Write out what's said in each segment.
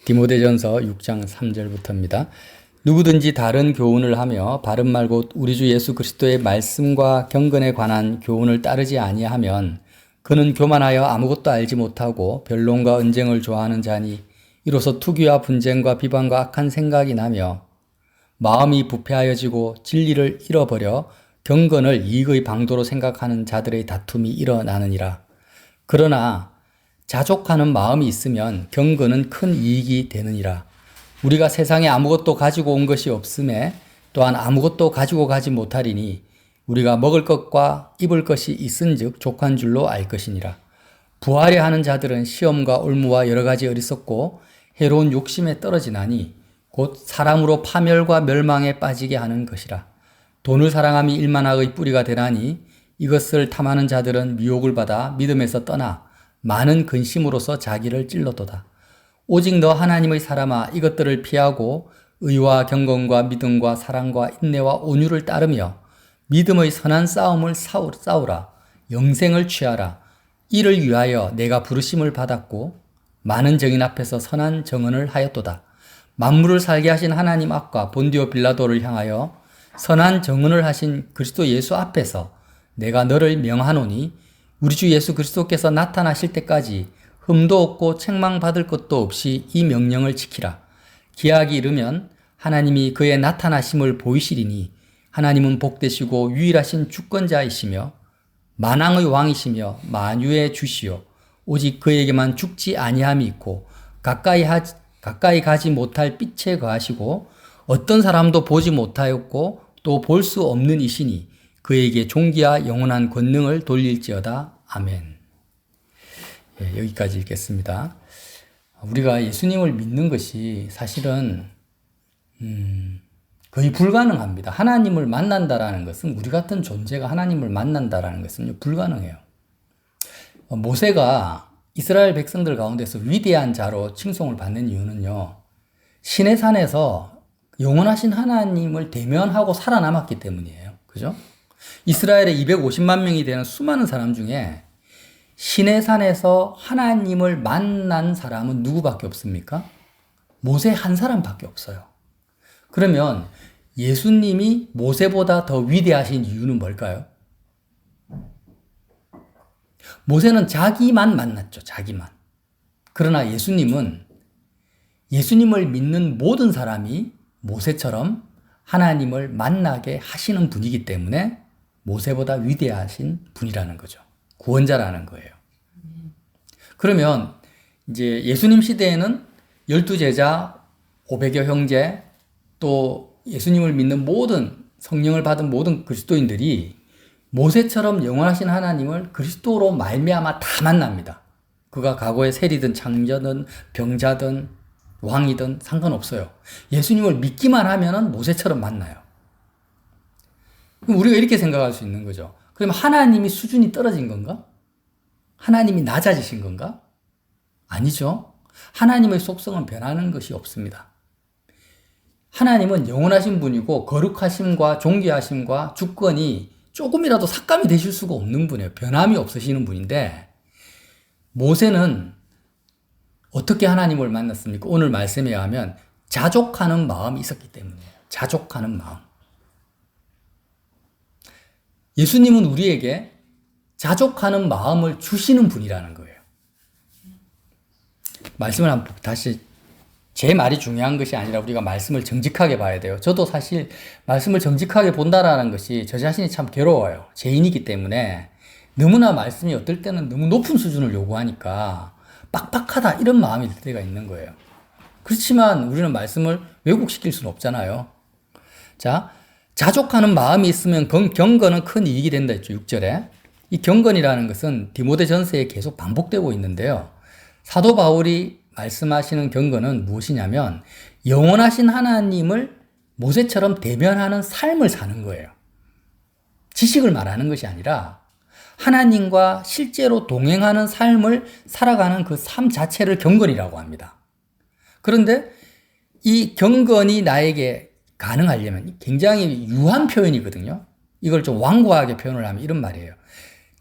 디모데전서 6장 3절부터입니다. 누구든지 다른 교훈을 하며 바른 곧 우리 주 예수 그리스도의 말씀과 경건에 관한 교훈을 따르지 아니하면 그는 교만하여 아무것도 알지 못하고 변론과 언쟁을 좋아하는 자니 이로써 투기와 분쟁과 비방과 악한 생각이 나며 마음이 부패하여지고 진리를 잃어버려 경건을 이익의 방도로 생각하는 자들의 다툼이 일어나느니라. 그러나 자족하는 마음이 있으면 경건은 큰 이익이 되느니라. 우리가 세상에 아무것도 가지고 온 것이 없음에 또한 아무것도 가지고 가지 못하리니 우리가 먹을 것과 입을 것이 있은즉 족한 줄로 알 것이니라. 부하려 하는 자들은 시험과 올무와 여러 가지 어리석고 해로운 욕심에 떨어지나니 곧 사람으로 파멸과 멸망에 빠지게 하는 것이라. 돈을 사랑함이 일만학의 뿌리가 되나니 이것을 탐하는 자들은 미혹을 받아 믿음에서 떠나 많은 근심으로서 자기를 찔렀도다. 오직 너 하나님의 사람아 이것들을 피하고 의와 경건과 믿음과 사랑과 인내와 온유를 따르며 믿음의 선한 싸움을 싸우라. 영생을 취하라. 이를 위하여 내가 부르심을 받았고 많은 정인 앞에서 선한 정언을 하였도다. 만물을 살게 하신 하나님 앞과 본디오 빌라도를 향하여 선한 정언을 하신 그리스도 예수 앞에서 내가 너를 명하노니 우리 주 예수 그리스도께서 나타나실 때까지 흠도 없고 책망받을 것도 없이 이 명령을 지키라. 기약이 이르면 하나님이 그의 나타나심을 보이시리니 하나님은 복되시고 유일하신 주권자이시며 만왕의 왕이시며 만유의 주시요 오직 그에게만 죽지 아니함이 있고 가까이 가지 못할 빛에 거하시고 어떤 사람도 보지 못하였고 또 볼 수 없는 이시니 그에게 존귀와 영원한 권능을 돌릴지어다. 아멘. 여기까지 읽겠습니다. 우리가 예수님을 믿는 것이 사실은 거의 불가능합니다. 하나님을 만난다라는 것은 우리 같은 존재가 하나님을 만난다라는 것은 불가능해요. 모세가 이스라엘 백성들 가운데서 위대한 자로 칭송을 받는 이유는요. 시내 산에서 영원하신 하나님을 대면하고 살아남았기 때문이에요. 그죠? 이스라엘에 250만 명이 되는 수많은 사람 중에 시내산에서 하나님을 만난 사람은 누구밖에 없습니까? 모세 한 사람밖에 없어요. 그러면 예수님이 모세보다 더 위대하신 이유는 뭘까요? 모세는 자기만 만났죠. 자기만. 그러나 예수님은 예수님을 믿는 모든 사람이 모세처럼 하나님을 만나게 하시는 분이기 때문에 모세보다 위대하신 분이라는 거죠. 구원자라는 거예요. 그러면 이제 예수님 시대에는 12제자, 500여 형제, 또 예수님을 믿는 모든 성령을 받은 모든 그리스도인들이 모세처럼 영원하신 하나님을 그리스도로 말미암아 다 만납니다. 그가 과거에 세리든 창녀든 병자든 왕이든 상관없어요. 예수님을 믿기만 하면은 모세처럼 만나요. 그럼 우리가 이렇게 생각할 수 있는 거죠. 그럼 하나님이 수준이 떨어진 건가? 하나님이 낮아지신 건가? 아니죠. 하나님의 속성은 변하는 것이 없습니다. 하나님은 영원하신 분이고 거룩하심과 존귀하심과 주권이 조금이라도 삭감이 되실 수가 없는 분이에요. 변함이 없으시는 분인데 모세는 어떻게 하나님을 만났습니까? 오늘 말씀에 의하면 자족하는 마음이 있었기 때문이에요. 자족하는 마음. 예수님은 우리에게 자족하는 마음을 주시는 분이라는 거예요. 말씀을 한번 다시 제 말이 중요한 것이 아니라 우리가 말씀을 정직하게 봐야 돼요. 저도 사실 말씀을 정직하게 본다라는 것이 저 자신이 참 괴로워요. 죄인이기 때문에 너무나 말씀이 어떨 때는 너무 높은 수준을 요구하니까 빡빡하다 이런 마음이 들 때가 있는 거예요. 그렇지만 우리는 말씀을 왜곡시킬 수는 없잖아요. 자, 자족하는 마음이 있으면 경건은 큰 이익이 된다 했죠. 6절에. 이 경건이라는 것은 디모데전서에 계속 반복되고 있는데요. 사도 바울이 말씀하시는 경건은 무엇이냐면 영원하신 하나님을 모세처럼 대면하는 삶을 사는 거예요. 지식을 말하는 것이 아니라 하나님과 실제로 동행하는 삶을 살아가는 그 삶 자체를 경건이라고 합니다. 그런데 이 경건이 나에게 가능하려면 굉장히 유한 표현이거든요. 이걸 좀 완고하게 표현을 하면 이런 말이에요.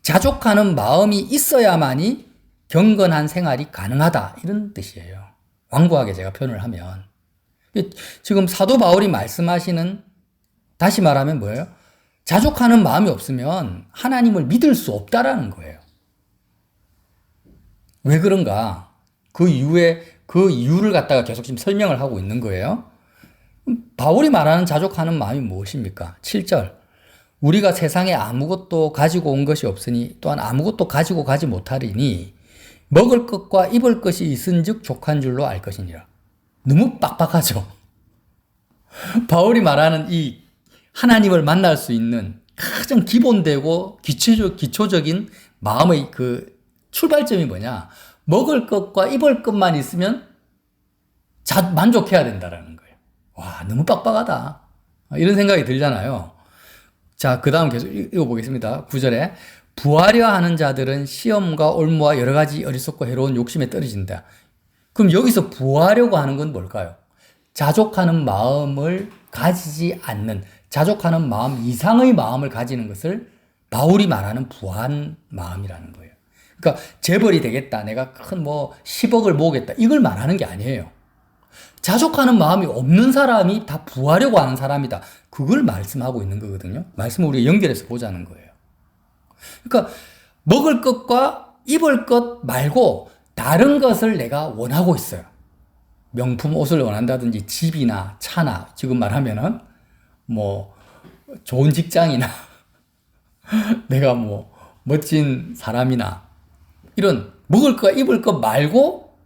자족하는 마음이 있어야만이 경건한 생활이 가능하다 이런 뜻이에요. 완고하게 제가 표현을 하면. 지금 사도 바울이 말씀하시는, 다시 말하면 뭐예요? 자족하는 마음이 없으면 하나님을 믿을 수 없다라는 거예요. 왜 그런가? 그 이유를 갖다가 계속 지금 설명을 하고 있는 거예요. 바울이 말하는 자족하는 마음이 무엇입니까? 7절. 우리가 세상에 아무것도 가지고 온 것이 없으니 또한 아무것도 가지고 가지 못하리니 먹을 것과 입을 것이 있은즉 족한 줄로 알 것이니라. 너무 빡빡하죠? 바울이 말하는 이 하나님을 만날 수 있는 가장 기본되고 기초적인 마음의 그 출발점이 뭐냐? 먹을 것과 입을 것만 있으면 만족해야 된다라는 거예요. 와, 너무 빡빡하다. 이런 생각이 들잖아요. 자, 그 다음 계속 읽어보겠습니다. 9절에 부하려 하는 자들은 시험과 올무와 여러 가지 어리석고 해로운 욕심에 떨어진다. 그럼 여기서 부하려고 하는 건 뭘까요? 자족하는 마음을 가지지 않는, 자족하는 마음 이상의 마음을 가지는 것을 바울이 말하는 부한 마음이라는 거예요. 그러니까 재벌이 되겠다, 내가 큰 10억을 모으겠다, 이걸 말하는 게 아니에요. 자족하는 마음이 없는 사람이 다 부하려고 하는 사람이다. 그걸 말씀하고 있는 거거든요. 말씀을 우리가 연결해서 보자는 거예요. 그러니까 먹을 것과 입을 것 말고 다른 것을 내가 원하고 있어요. 명품 옷을 원한다든지 집이나 차나, 지금 말하면은 좋은 직장이나 내가 멋진 사람이나 이런 먹을 것 입을 것 말고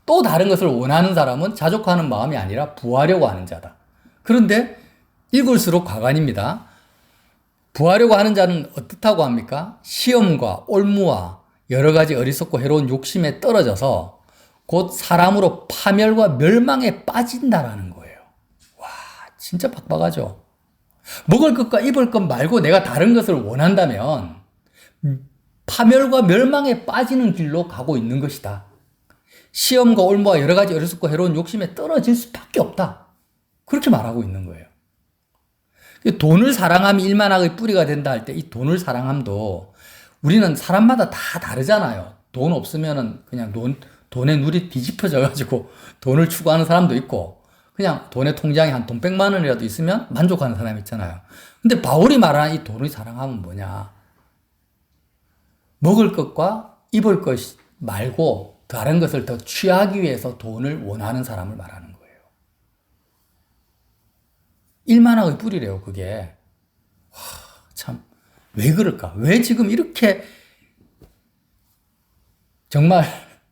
또 다른 것을 원하는 사람은 자족하는 마음이 아니라 부하려고 하는 자다. 그런데 읽을수록 가관입니다. 부하려고 하는 자는 어떻다고 합니까? 시험과 올무와 여러 가지 어리석고 해로운 욕심에 떨어져서 곧 사람으로 파멸과 멸망에 빠진다라는 거예요. 와, 진짜 빡빡하죠? 먹을 것과 입을 것 말고 내가 다른 것을 원한다면 파멸과 멸망에 빠지는 길로 가고 있는 것이다. 시험과 올무와 여러 가지 어리석고 해로운 욕심에 떨어질 수밖에 없다. 그렇게 말하고 있는 거예요. 돈을 사랑함이 일만학의 뿌리가 된다 할 때 이 돈을 사랑함도 우리는 사람마다 다 다르잖아요. 돈 없으면은 그냥 돈에 눈이 뒤집혀져 가지고 돈을 추구하는 사람도 있고 그냥 돈의 통장에 한 돈 100만 원이라도 있으면 만족하는 사람이 있잖아요. 근데 바울이 말하는 이 돈의 사랑함은 뭐냐? 먹을 것과 입을 것 말고 다른 것을 더 취하기 위해서 돈을 원하는 사람을 말하는 거예요. 일만학의 뿌리래요, 그게. 와, 참, 왜 그럴까? 왜 지금 이렇게 정말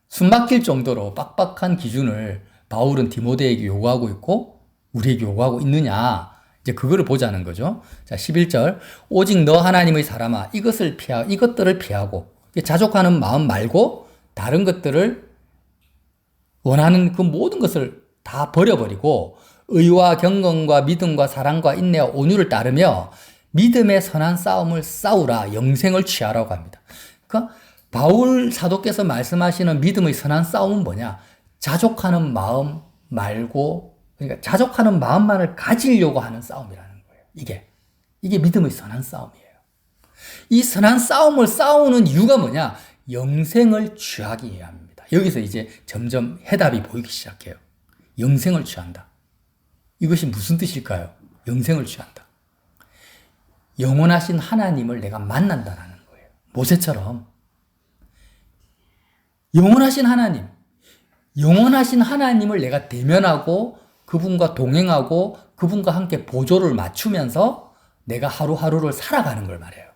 숨 막힐 정도로 빡빡한 기준을 바울은 디모데에게 요구하고 있고 우리에게 요구하고 있느냐? 이제 그거를 보자는 거죠. 자, 11절. 오직 너 하나님의 사람아 이것들을 피하고 자족하는 마음 말고 다른 것들을 원하는 그 모든 것을 다 버려버리고 의와 경건과 믿음과 사랑과 인내와 온유를 따르며 믿음의 선한 싸움을 싸우라. 영생을 취하라고 합니다. 그러니까 바울 사도께서 말씀하시는 믿음의 선한 싸움은 뭐냐? 자족하는 마음 말고, 그러니까 자족하는 마음만을 가지려고 하는 싸움이라는 거예요. 이게 믿음의 선한 싸움이에요. 이 선한 싸움을 싸우는 이유가 뭐냐? 영생을 취하기 위함입니다. 여기서 이제 점점 해답이 보이기 시작해요. 영생을 취한다. 이것이 무슨 뜻일까요? 영생을 취한다. 영원하신 하나님을 내가 만난다라는 거예요. 모세처럼. 영원하신 하나님을 내가 대면하고 그분과 동행하고 그분과 함께 보조를 맞추면서 내가 하루하루를 살아가는 걸 말해요.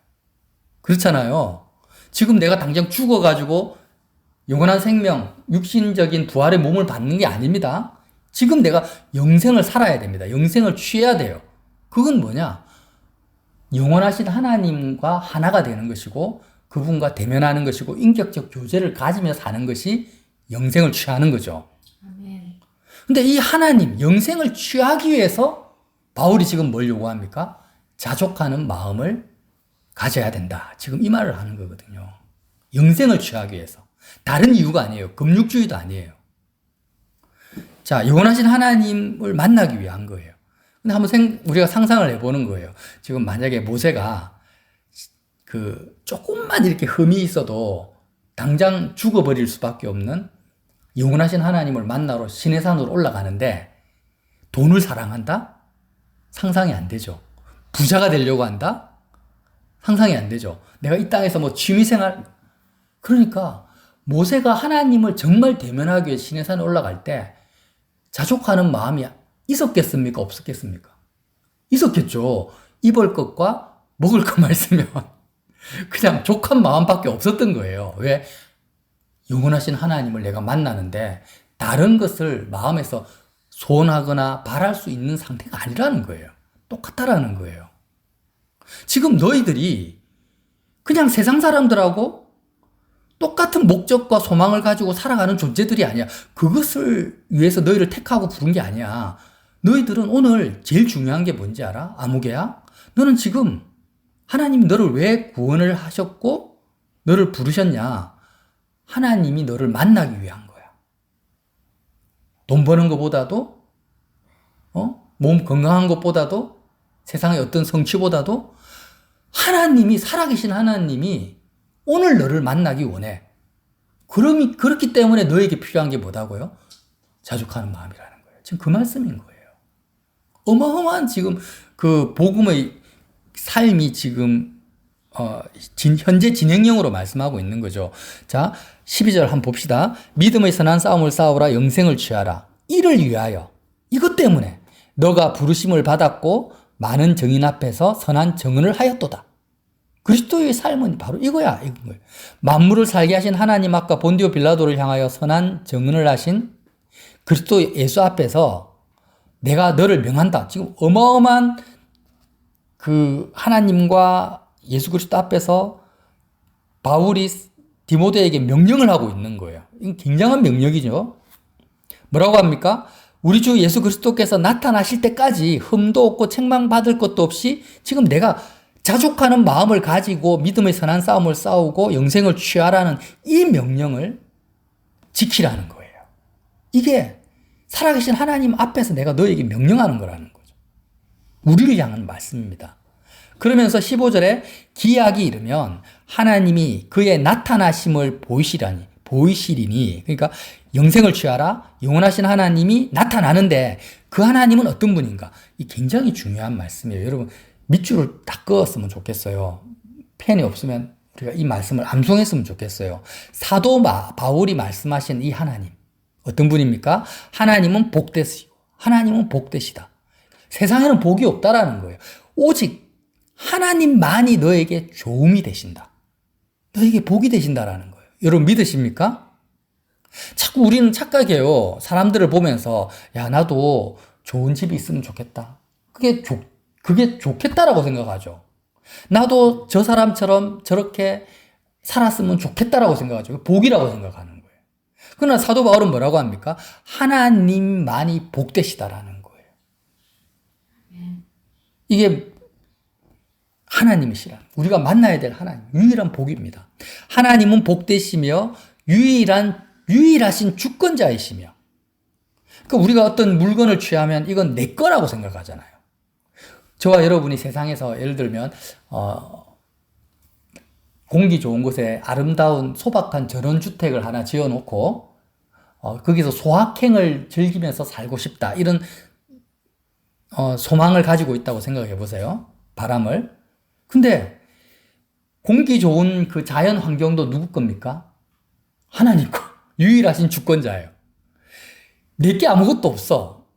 그렇잖아요. 지금 내가 당장 죽어가지고 영원한 생명, 육신적인 부활의 몸을 받는 게 아닙니다. 지금 내가 영생을 살아야 됩니다. 영생을 취해야 돼요. 그건 뭐냐? 영원하신 하나님과 하나가 되는 것이고 그분과 대면하는 것이고 인격적 교제를 가지며 사는 것이 영생을 취하는 거죠. 아멘. 근데 이 하나님, 영생을 취하기 위해서 바울이 지금 뭘 요구합니까? 자족하는 마음을 가져야 된다. 지금 이 말을 하는 거거든요. 영생을 취하기 위해서. 다른 이유가 아니에요. 금육주의도 아니에요. 자, 영원하신 하나님을 만나기 위한 거예요. 근데 한번 우리가 상상을 해보는 거예요. 지금 만약에 모세가 조금만 이렇게 흠이 있어도 당장 죽어버릴 수밖에 없는 영원하신 하나님을 만나러 시내산으로 올라가는데 돈을 사랑한다? 상상이 안 되죠. 부자가 되려고 한다? 상상이 안 되죠. 내가 이 땅에서 뭐 취미생활, 그러니까 모세가 하나님을 정말 대면하기 위해 시내산에 올라갈 때 자족하는 마음이 있었겠습니까? 없었겠습니까? 있었겠죠. 입을 것과 먹을 것만 있으면 그냥 족한 마음밖에 없었던 거예요. 왜? 영원하신 하나님을 내가 만나는데 다른 것을 마음에서 소원하거나 바랄 수 있는 상태가 아니라는 거예요. 똑같다라는 거예요. 지금 너희들이 그냥 세상 사람들하고 똑같은 목적과 소망을 가지고 살아가는 존재들이 아니야. 그것을 위해서 너희를 택하고 부른 게 아니야. 너희들은 오늘 제일 중요한 게 뭔지 알아? 아무개야? 너는 지금 하나님이 너를 왜 구원을 하셨고 너를 부르셨냐? 하나님이 너를 만나기 위한 거야. 돈 버는 것보다도, 몸 건강한 것보다도, 세상의 어떤 성취보다도 하나님이, 살아계신 하나님이 오늘 너를 만나기 원해. 그렇기 때문에 너에게 필요한 게 뭐다고요? 자족하는 마음이라는 거예요. 지금 그 말씀인 거예요. 어마어마한 지금 그 복음의 삶이 지금 현재 진행형으로 말씀하고 있는 거죠. 자, 12절 한번 봅시다. 믿음의 선한 싸움을 싸우라. 영생을 취하라. 이를 위하여, 이것 때문에 너가 부르심을 받았고 많은 정인 앞에서 선한 증언을 하였도다. 그리스도의 삶은 바로 이거야. 이건 거예요. 만물을 살게 하신 하나님 앞과 본디오 빌라도를 향하여 선한 증언을 하신 그리스도 예수 앞에서 내가 너를 명한다. 지금 어마어마한 그 하나님과 예수 그리스도 앞에서 바울이 디모데에게 명령을 하고 있는 거예요. 이건 굉장한 명령이죠. 뭐라고 합니까? 우리 주 예수 그리스도께서 나타나실 때까지 흠도 없고 책망받을 것도 없이 지금 내가 자족하는 마음을 가지고 믿음의 선한 싸움을 싸우고 영생을 취하라는 이 명령을 지키라는 거예요. 이게 살아계신 하나님 앞에서 내가 너에게 명령하는 거라는 거죠. 우리를 향한 말씀입니다. 그러면서 15절에 기약이 이르면 하나님이 그의 나타나심을 보이시리니, 그러니까 영생을 취하라, 영원하신 하나님이 나타나는데 그 하나님은 어떤 분인가? 이 굉장히 중요한 말씀이에요. 여러분 밑줄을 딱 그었으면 좋겠어요. 펜이 없으면 우리가 이 말씀을 암송했으면 좋겠어요. 사도 바울이 말씀하신 이 하나님 어떤 분입니까? 하나님은 복되시고 하나님은 복되시다. 세상에는 복이 없다라는 거예요. 오직 하나님만이 너에게 좋음이 되신다. 너에게 복이 되신다라는 거예요. 여러분 믿으십니까? 자꾸 우리는 착각해요. 사람들을 보면서 야 나도 좋은 집이 있으면 좋겠다. 그게 좋겠다라고 생각하죠. 나도 저 사람처럼 저렇게 살았으면 좋겠다라고 생각하죠. 복이라고 생각하는 거예요. 그러나 사도 바울은 뭐라고 합니까? 하나님만이 복되시다라는 거예요. 이게 하나님이시라. 우리가 만나야 될 하나님, 유일한 복입니다. 하나님은 복되시며 유일하신 주권자이시며, 그러니까 우리가 어떤 물건을 취하면 이건 내 거라고 생각하잖아요. 저와 여러분이 세상에서 예를 들면 공기 좋은 곳에 아름다운 소박한 전원주택을 하나 지어놓고 거기서 소확행을 즐기면서 살고 싶다, 이런 소망을 가지고 있다고 생각해 보세요. 바람을. 근데 공기 좋은 그 자연 환경도 누구 겁니까? 하나님 거. 유일하신 주권자예요. 내게 아무것도 없어.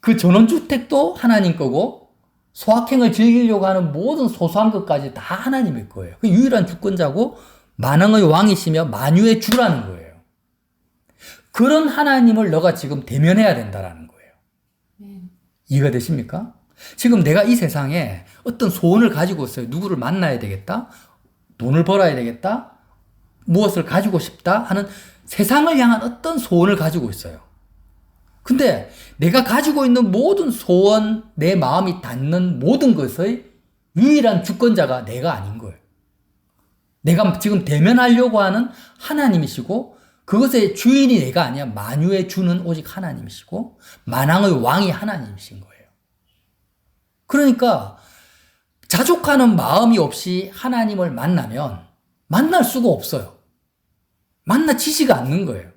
그 전원주택도 하나님 거고 소확행을 즐기려고 하는 모든 소소한 것까지 다 하나님의 거예요. 그 유일한 주권자고 만왕의 왕이시며 만유의 주라는 거예요. 그런 하나님을 너가 지금 대면해야 된다라는 거예요. 이해가 되십니까? 지금 내가 이 세상에 어떤 소원을 가지고 있어요. 누구를 만나야 되겠다, 돈을 벌어야 되겠다, 무엇을 가지고 싶다 하는 세상을 향한 어떤 소원을 가지고 있어요. 근데 내가 가지고 있는 모든 소원, 내 마음이 닿는 모든 것의 유일한 주권자가 내가 아닌 거예요. 내가 지금 대면하려고 하는 하나님이시고, 그것의 주인이 내가 아니야. 만유의 주는 오직 하나님이시고 만왕의 왕이 하나님이신 거예요. 그러니까 자족하는 마음이 없이 하나님을 만나면 만날 수가 없어요. 만나지지가 않는 거예요.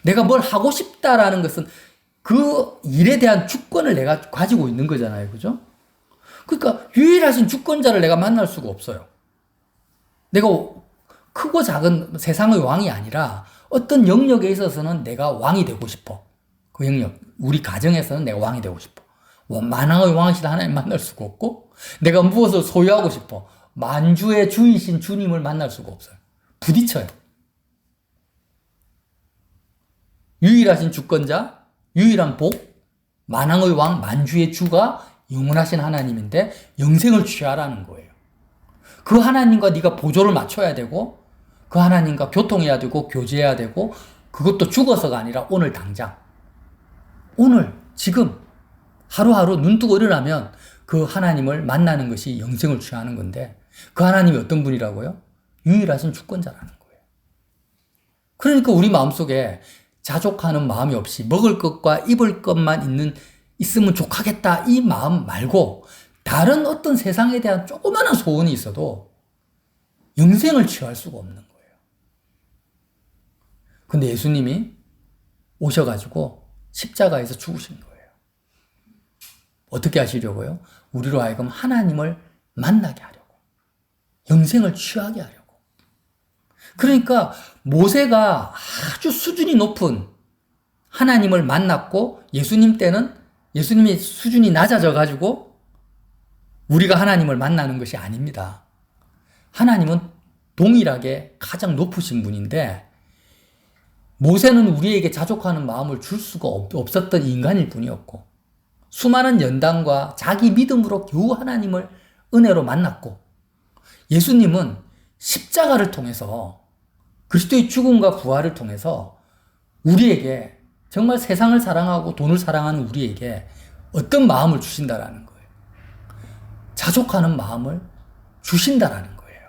내가 뭘 하고 싶다라는 것은 그 일에 대한 주권을 내가 가지고 있는 거잖아요. 그죠? 그러니까 유일하신 주권자를 내가 만날 수가 없어요. 내가 크고 작은 세상의 왕이 아니라 어떤 영역에 있어서는 내가 왕이 되고 싶어. 그 영역. 우리 가정에서는 내가 왕이 되고 싶어. 만왕의 왕이신 하나님 만날 수가 없고, 내가 무엇을 소유하고 싶어. 만주의 주이신 주님을 만날 수가 없어요. 부딪혀요. 유일하신 주권자, 유일한 복, 만왕의 왕, 만주의 주가 영원하신 하나님인데 영생을 취하라는 거예요. 그 하나님과 네가 보조를 맞춰야 되고, 그 하나님과 교통해야 되고, 교제해야 되고, 그것도 죽어서가 아니라 오늘 당장. 오늘, 지금, 하루하루 눈 뜨고 일어나면 그 하나님을 만나는 것이 영생을 취하는 건데, 그 하나님이 어떤 분이라고요? 유일하신 주권자라는 거예요. 그러니까 우리 마음속에 자족하는 마음이 없이 먹을 것과 입을 것만 있으면 족하겠다 이 마음 말고 다른 어떤 세상에 대한 조그마한 소원이 있어도 영생을 취할 수가 없는 거예요. 근데 예수님이 오셔가지고 십자가에서 죽으신 거예요. 어떻게 하시려고요? 우리로 하여금 하나님을 만나게 하려고. 영생을 취하게 하려고. 그러니까 모세가 아주 수준이 높은 하나님을 만났고 예수님 때는 예수님이 수준이 낮아져 가지고 우리가 하나님을 만나는 것이 아닙니다. 하나님은 동일하게 가장 높으신 분인데 모세는 우리에게 자족하는 마음을 줄 수가 없었던 인간일 뿐이었고 수많은 연단과 자기 믿음으로 겨우 하나님을 은혜로 만났고 예수님은 십자가를 통해서 그리스도의 죽음과 부활을 통해서 우리에게 정말 세상을 사랑하고 돈을 사랑하는 우리에게 어떤 마음을 주신다라는 거예요. 자족하는 마음을 주신다라는 거예요.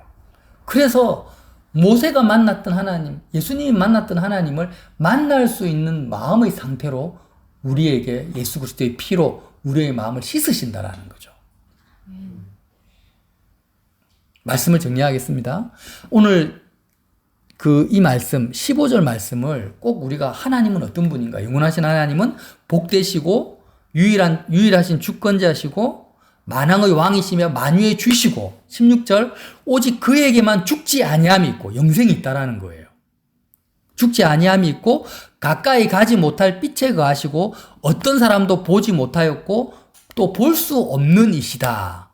그래서 모세가 만났던 하나님, 예수님이 만났던 하나님을 만날 수 있는 마음의 상태로 우리에게 예수 그리스도의 피로 우리의 마음을 씻으신다라는 거죠. 말씀을 정리하겠습니다. 오늘 이 말씀, 15절 말씀을 꼭 우리가 하나님은 어떤 분인가? 영원하신 하나님은 복되시고 유일하신 주권자시고 만왕의 왕이시며 만유의 주시고 16절 오직 그에게만 죽지 아니함이 있고 영생이 있다라는 거예요. 죽지 아니함이 있고 가까이 가지 못할 빛에 거하시고 어떤 사람도 보지 못하였고 또 볼 수 없는 이시다.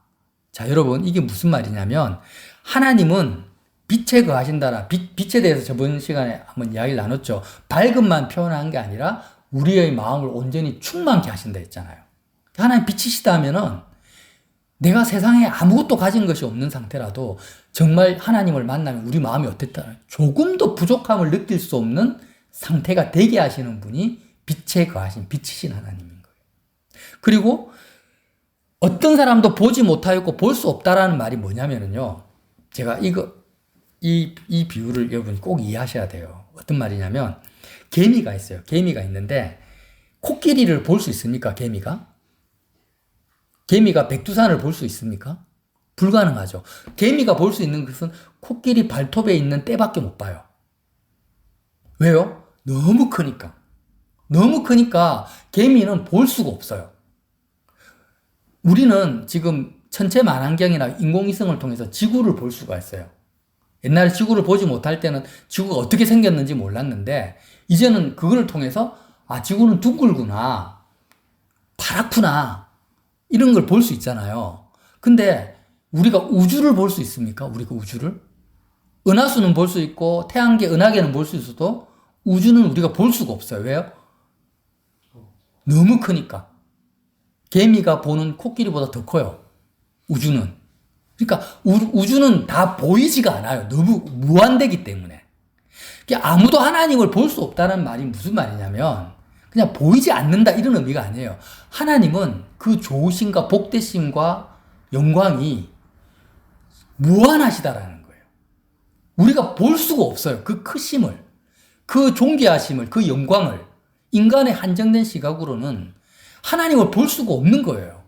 자, 여러분 이게 무슨 말이냐면 하나님은 빛에 거하신다라. 빛에 대해서 저번 시간에 한번 이야기를 나눴죠. 밝음만 표현한 게 아니라 우리의 마음을 온전히 충만케 하신다 했잖아요. 하나님 빛이시다 하면은 내가 세상에 아무것도 가진 것이 없는 상태라도 정말 하나님을 만나면 우리 마음이 어땠다? 조금도 부족함을 느낄 수 없는 상태가 되게 하시는 분이 빛에 거하신 빛이신 하나님인 거예요. 그리고 어떤 사람도 보지 못하였고 볼 수 없다라는 말이 뭐냐면요. 제가 이 비유를 여러분 꼭 이해하셔야 돼요. 어떤 말이냐면 개미가 있어요. 개미가 있는데 코끼리를 볼 수 있습니까? 개미가? 개미가 백두산을 볼 수 있습니까? 불가능하죠. 개미가 볼 수 있는 것은 코끼리 발톱에 있는 때밖에 못 봐요. 왜요? 너무 크니까. 너무 크니까 개미는 볼 수가 없어요. 우리는 지금 천체 만환경이나 인공위성을 통해서 지구를 볼 수가 있어요. 옛날에 지구를 보지 못할 때는 지구가 어떻게 생겼는지 몰랐는데 이제는 그걸 통해서 지구는 둥글구나, 파랗구나 이런 걸 볼 수 있잖아요. 근데 우리가 우주를 볼 수 있습니까? 우리가 우주를? 은하수는 볼 수 있고 태양계, 은하계는 볼 수 있어도 우주는 우리가 볼 수가 없어요. 왜요? 너무 크니까. 개미가 보는 코끼리보다 더 커요. 우주는. 그러니까 우주는 다 보이지가 않아요. 너무 무한대기 때문에. 아무도 하나님을 볼 수 없다는 말이 무슨 말이냐면 그냥 보이지 않는다 이런 의미가 아니에요. 하나님은 그 좋으심과 복되심과 영광이 무한하시다라는 거예요. 우리가 볼 수가 없어요. 그 크심을, 그 존귀하심을, 그 영광을 인간의 한정된 시각으로는 하나님을 볼 수가 없는 거예요.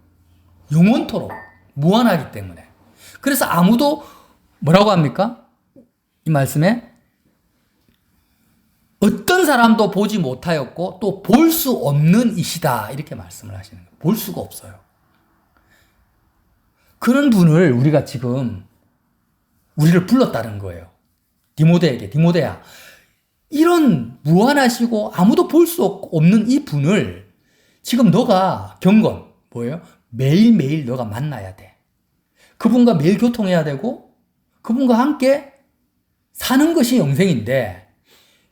영원토록 무한하기 때문에. 그래서 아무도 뭐라고 합니까? 이 말씀에 어떤 사람도 보지 못하였고 또 볼 수 없는 이시다. 이렇게 말씀을 하시는 거예요. 볼 수가 없어요. 그런 분을 우리가 지금 우리를 불렀다는 거예요. 디모데에게, 디모데야, 이런 무한하시고 아무도 볼 수 없는 이 분을 지금 너가 경건, 뭐예요? 매일매일 너가 만나야 돼. 그분과 매일 교통해야 되고 그분과 함께 사는 것이 영생인데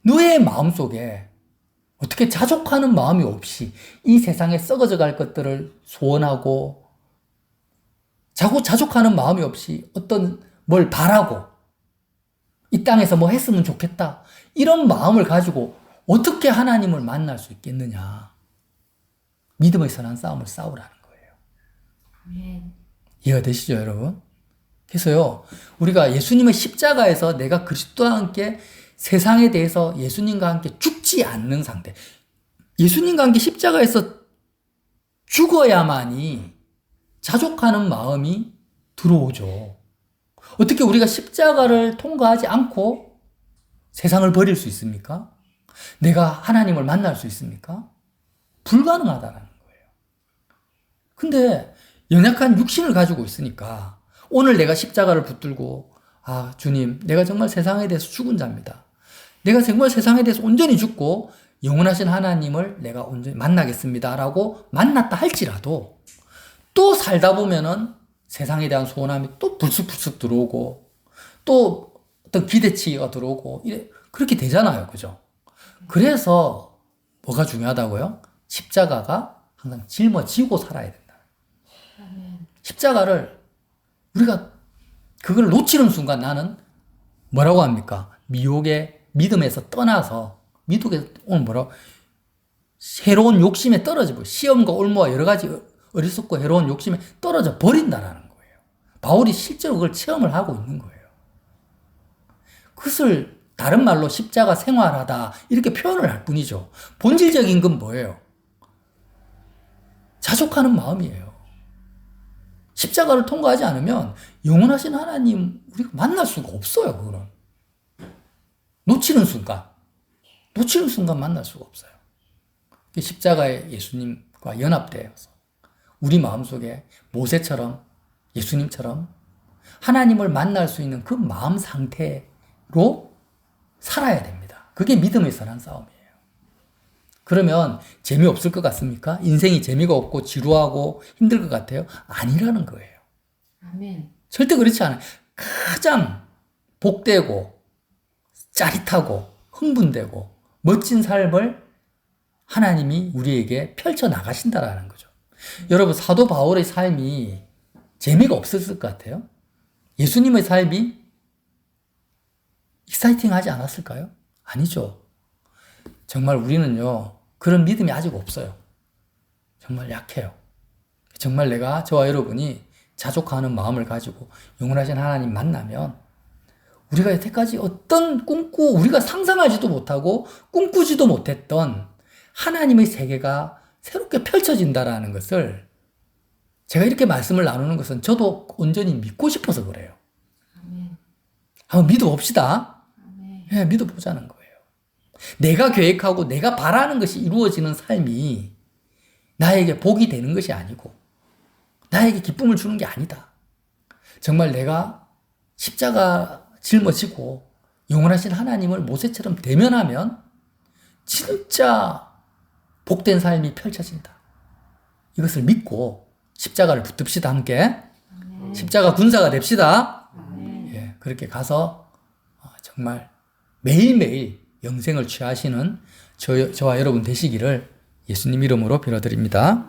너의 마음속에 어떻게 자족하는 마음이 없이 이 세상에 썩어져 갈 것들을 소원하고 자족하는 마음이 없이 어떤 뭘 바라고 이 땅에서 뭐 했으면 좋겠다 이런 마음을 가지고 어떻게 하나님을 만날 수 있겠느냐. 믿음의 선한 싸움을 싸우라는 거예요. 아멘. 이해가 되시죠, 여러분? 그래서요, 우리가 예수님의 십자가에서 내가 그리스도와 함께 세상에 대해서 예수님과 함께 죽지 않는 상태. 예수님과 함께 십자가에서 죽어야만이 자족하는 마음이 들어오죠. 어떻게 우리가 십자가를 통과하지 않고 세상을 버릴 수 있습니까? 내가 하나님을 만날 수 있습니까? 불가능하다는 거예요. 근데 연약한 육신을 가지고 있으니까 오늘 내가 십자가를 붙들고 아, 주님, 내가 정말 세상에 대해서 죽은 자입니다. 내가 정말 세상에 대해서 온전히 죽고 영원하신 하나님을 내가 온전히 만나겠습니다. 라고 만났다 할지라도 또 살다 보면은 세상에 대한 소원함이 또 불쑥불쑥 들어오고 또 어떤 기대치가 들어오고 그렇게 되잖아요. 그죠? 그래서 뭐가 중요하다고요? 십자가가 항상 짊어지고 살아야 된다. 십자가를 우리가 그걸 놓치는 순간 나는 뭐라고 합니까? 미혹의 믿음에서 떠나서 미혹에서 오늘 뭐라고 새로운 욕심에 떨어지고 시험과 올무와 여러 가지 어리석고 해로운 욕심에 떨어져 버린다라는 거예요. 바울이 실제로 그걸 체험을 하고 있는 거예요. 그것을 다른 말로 십자가 생활하다 이렇게 표현을 할 뿐이죠. 본질적인 건 뭐예요? 자족하는 마음이에요. 십자가를 통과하지 않으면 영원하신 하나님 우리가 만날 수가 없어요. 그거는 놓치는 순간 만날 수가 없어요. 십자가에 예수님과 연합되어서 우리 마음속에 모세처럼 예수님처럼 하나님을 만날 수 있는 그 마음 상태로 살아야 됩니다. 그게 믿음의 선한 싸움이에요. 그러면 재미없을 것 같습니까? 인생이 재미가 없고 지루하고 힘들 것 같아요? 아니라는 거예요. 아멘. 절대 그렇지 않아요. 가장 복되고 짜릿하고 흥분되고 멋진 삶을 하나님이 우리에게 펼쳐 나가신다라는 거죠. 여러분, 사도 바울의 삶이 재미가 없었을 것 같아요? 예수님의 삶이 익사이팅하지 않았을까요? 아니죠. 정말 우리는요, 그런 믿음이 아직 없어요. 정말 약해요. 정말 내가, 저와 여러분이 자족하는 마음을 가지고 영원하신 하나님 만나면 우리가 여태까지 어떤 우리가 상상하지도 못하고 꿈꾸지도 못했던 하나님의 세계가 새롭게 펼쳐진다라는 것을 제가 이렇게 말씀을 나누는 것은 저도 온전히 믿고 싶어서 그래요. 아멘. 한번 믿어봅시다. 아멘. 네, 믿어보자는 거예요. 내가 계획하고 내가 바라는 것이 이루어지는 삶이 나에게 복이 되는 것이 아니고 나에게 기쁨을 주는 게 아니다. 정말 내가 십자가 짊어지고 영원하신 하나님을 모세처럼 대면하면 진짜 복된 삶이 펼쳐진다. 이것을 믿고 십자가를 붙듭시다. 함께. 십자가 군사가 됩시다. 예, 그렇게 가서 정말 매일매일 영생을 취하시는 저와 여러분 되시기를 예수님 이름으로 빌어드립니다.